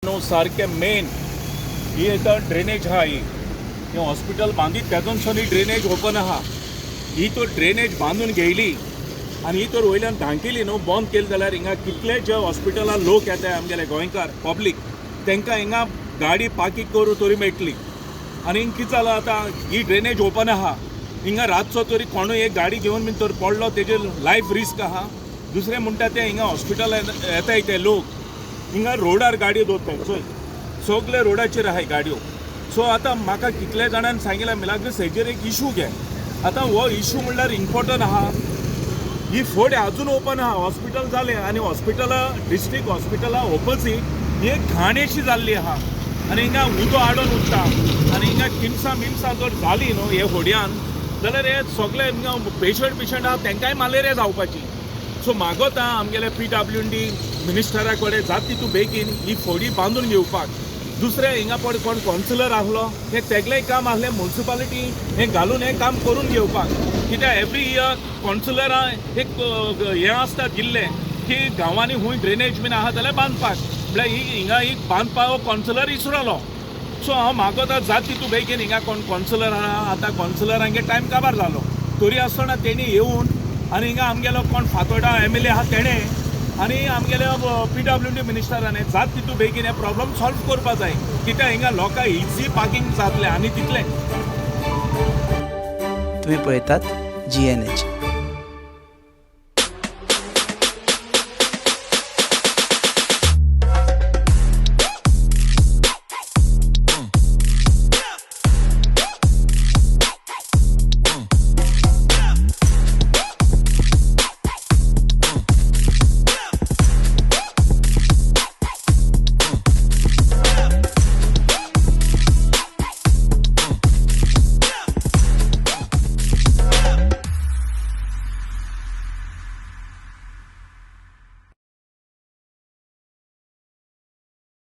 सारखे मेन ही इथं ड्रेनेज हा ही हॉस्पिटल बांदीत त्यातून ही ड्रेनेज ओपन आहा ही तो ड्रेनेज बांधून घेयली आणि ही तर वयल्यान धांकेली न्हू बंद केली जाल्यार हिंगा कितले जे हॉस्पिटला लोक येता आमगेले गोंयकार पब्लीक तांकां हिंगा गाडी पार्किंग करूं तरी मेळटली आनी हिंग कितें जालां आतां ही ड्रेनेज ओपन आहा हिंगा रातचो तरी कोणूय एक गाडी घेवन बीन तर पडलो तेजे लायफ रिस्क आहा दुसरें म्हणटा ते हिंगा हॉस्पिटल येताय ते लोक हिंगा रोडार गाडयो दवरताय चोय सगळे रोडाचेर आहाय गाडयो सो आतां म्हाका कितले जाणांन सांगिल्लें मिलाग्रीस हेजेर एक इशू घे आतां हो इशू म्हणल्यार इम्पॉर्टंट आहा ही फोड अजून ओपन आहा हॉस्पिटल जालें आनी हॉस्पिटला डिस्ट्रिक्ट हॉस्पिटला ओपोजीट ही एक घाणेशी जाल्ली आहा आनी हिंगा उदो आडोन उरता आनी हिंगा किमसां मिमसां जर जाली न्हू हे होडयान जाल्यार हे सगळे हिंगा पेशंट आहा तांकांय मलेरिया जावपाची सो मागोता आमगेले PWD मिनिस्टरा कडेन जाता तितू बेगीन ही फोडी बांदून घेवपाक दुसरे हिंगा पड कोण कॉन्सिलर आहलो हे तेगलेय काम आहलें म्युनिसिपालिटी हे घालून हे काम करून घेवपाक कित्याक एवरी इयर कॉन्सिलरां एक हे आसता दिल्ले की गांवांनी खूंय ड्रेनेज बीन आहा जाल्यार बांदपाक म्हळ्यार ही हिंगा ही बांदपाक कॉन्सिलर इसरलो सो हांव मागोता जाता तितू बेगीन हिंगा कोण कॉन्सिलर आहा आतां कॉन्सिलरांगे टायम काबार जालो तरी आसतना तेणी येवन आनी हिंगा आमगेलो कोण फातोर्डा MLA आहा तेणें आनी आमगेले PWD मिनिस्टरान जाता तितू बेगीन हे प्रॉब्लम सॉल्व करपा जाय कित्याक हिंगा लोकांक इजी पार्किंग जातलें आनी तितलें तुम्ही पळयतात GNH.